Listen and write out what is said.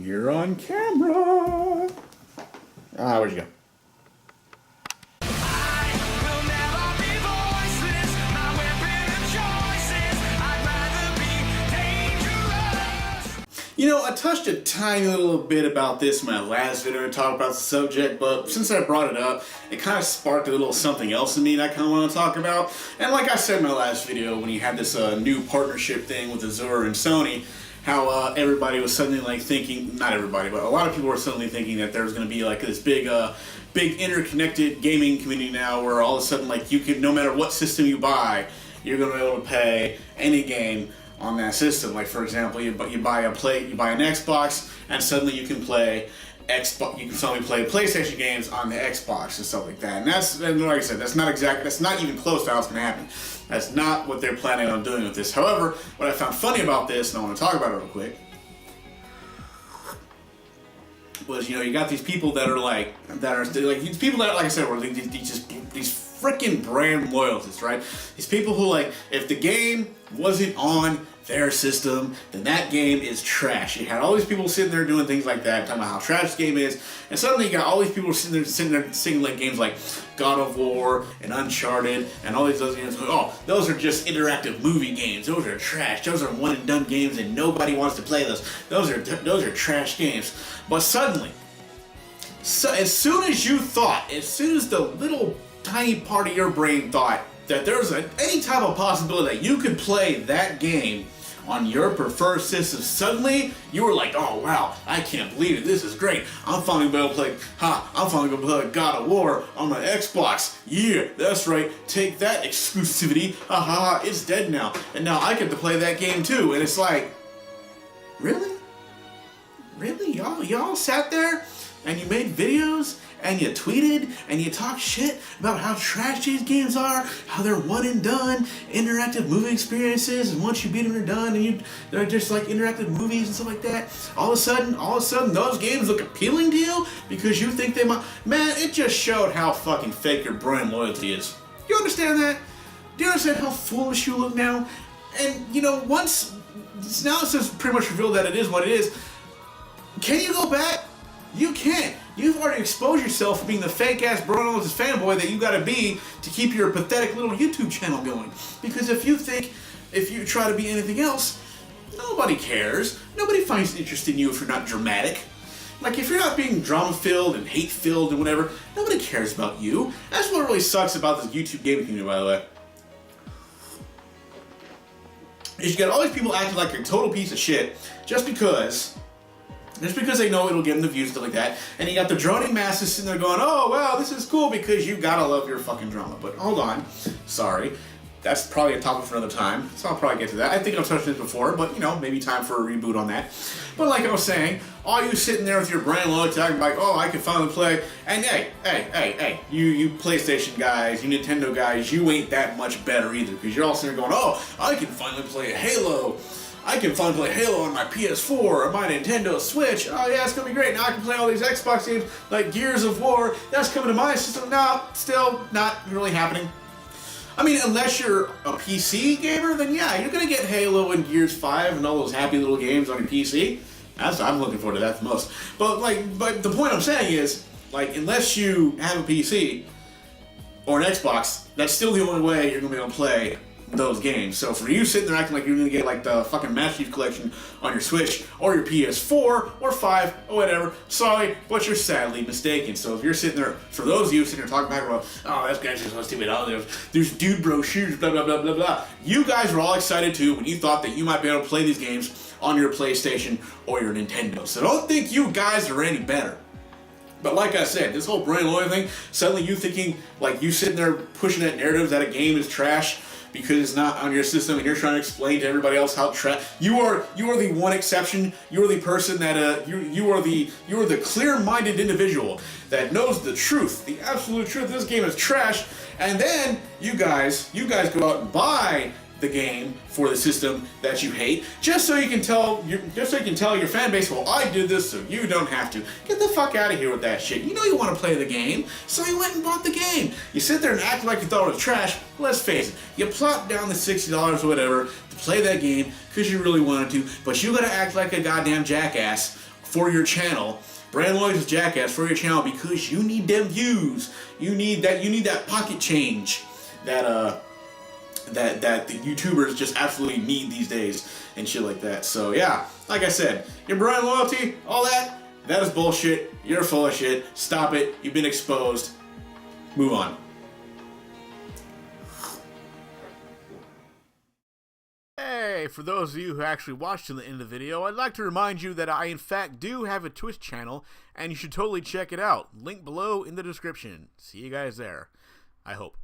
You're on camera. Ah, where'd you go? You know, I touched a tiny little bit about this in my last video and talked about the subject, but since I brought it up, it kind of sparked a little something else in me that I kind of want to talk about. And like I said in my last video, when you had this new partnership thing with Azure and Sony, how everybody was suddenly like thinking, not everybody, but a lot of people were suddenly thinking that there was going to be like this big interconnected gaming community now where all of a sudden like you could, no matter what system you buy, you're going to be able to pay any game on that system. Like for example, you buy an Xbox, and suddenly you can play Xbox. You can suddenly play PlayStation games on the Xbox and stuff like that. And like I said, that's not even close to how it's going to happen. That's not what they're planning on doing with this. However, what I found funny about this, and I want to talk about it real quick, was you got these people that are like these people that, like I said, were these freaking brand loyalties, right? These people who, like, if the game wasn't on their system, then that game is trash. You had all these people sitting there doing things like that, talking about how trash the game is, and suddenly you got all these people sitting there singing like games like God of War and Uncharted and all these other games. Oh, those are just interactive movie games. Those are trash. Those are one and done games, and nobody wants to play those. Those are trash games. But suddenly, as soon as the little tiny part of your brain thought that there's any type of possibility that you could play that game on your preferred system, suddenly you were like, oh wow, I can't believe it, this is great. I'm finally going to play God of War on my Xbox. Yeah, that's right, take that exclusivity. Haha, it's dead now. And now I get to play that game too. And it's like, really? Really? Y'all sat there and you made videos and you tweeted and you talked shit about how trash these games are, how they're one and done, interactive movie experiences, and once you beat them, they're done, and they're just like interactive movies and stuff like that. All of a sudden, those games look appealing to you because you think they might. Man, it just showed how fucking fake your brand loyalty is. You understand that? Do you understand how foolish you look now? And now it's just pretty much revealed that it is what it is. Can you go back? You can't. You've already exposed yourself for being the fake-ass Bruno fanboy that you gotta be to keep your pathetic little YouTube channel going. Because if you try to be anything else, nobody cares. Nobody finds interest in you if you're not dramatic. Like, if you're not being drama-filled and hate-filled and whatever, nobody cares about you. That's what really sucks about this YouTube gaming community, by the way. Is you got all these people acting like you're a total piece of shit just because they know it'll give them the views, stuff like that. And you got the droning masses sitting there going, oh, well, this is cool because you gotta love your fucking drama. But hold on. Sorry. That's probably a topic for another time. So I'll probably get to that. I think I've touched this before, but, maybe time for a reboot on that. But like I was saying, all you sitting there with your brand loyalty talking like, oh, I can finally play. And hey, you PlayStation guys, you Nintendo guys, you ain't that much better either. Because you're all sitting there going, oh, I can finally play Halo. I can finally play Halo on my PS4 or my Nintendo Switch. Oh yeah, it's gonna be great. Now I can play all these Xbox games like Gears of War. That's coming to my system. No, still not really happening. I mean, unless you're a PC gamer, then yeah, you're gonna get Halo and Gears 5 and all those happy little games on your PC. I'm looking forward to that the most. But the point I'm saying is, like, unless you have a PC or an Xbox, that's still the only way you're gonna be able to play those games. So for you sitting there acting like you're gonna get like the fucking Master Chief Collection on your Switch or your PS4 or 5 or whatever, sorry, but you're sadly mistaken. So if you're sitting there, for those of you sitting there talking back about, oh, that guy's just so stupid, oh, there's dude bro shooters, blah blah blah blah blah. You guys were all excited too when you thought that you might be able to play these games on your PlayStation or your Nintendo. So don't think you guys are any better. But like I said, this whole brand loyalty thing, suddenly you thinking, like, you sitting there pushing that narrative that a game is trash because it's not on your system, and you're trying to explain to everybody else how trash you are the one exception. You are the person that you are the clear-minded individual that knows the truth, the absolute truth. This game is trash, and then you guys go out and buy the game for the system that you hate, just so you can tell your fan base, well, I did this so you don't have to. Get the fuck out of here with that shit. You know you want to play the game, so you went and bought the game. You sit there and act like you thought it was trash. Let's face it, you plop down the $60 or whatever to play that game because you really wanted to, but you gotta act like a goddamn jackass for your channel. Brand loyalty is jackass for your channel because you need them views. You need that pocket change that the YouTubers just absolutely need these days and shit like that. So yeah, like I said, your brand loyalty, all that is bullshit. You're full of shit. Stop it. You've been exposed. Move on. Hey, for those of you who actually watched to the end of the video, I'd like to remind you that I in fact do have a Twitch channel, and you should totally check it out. Link below in the description. See you guys there. I hope.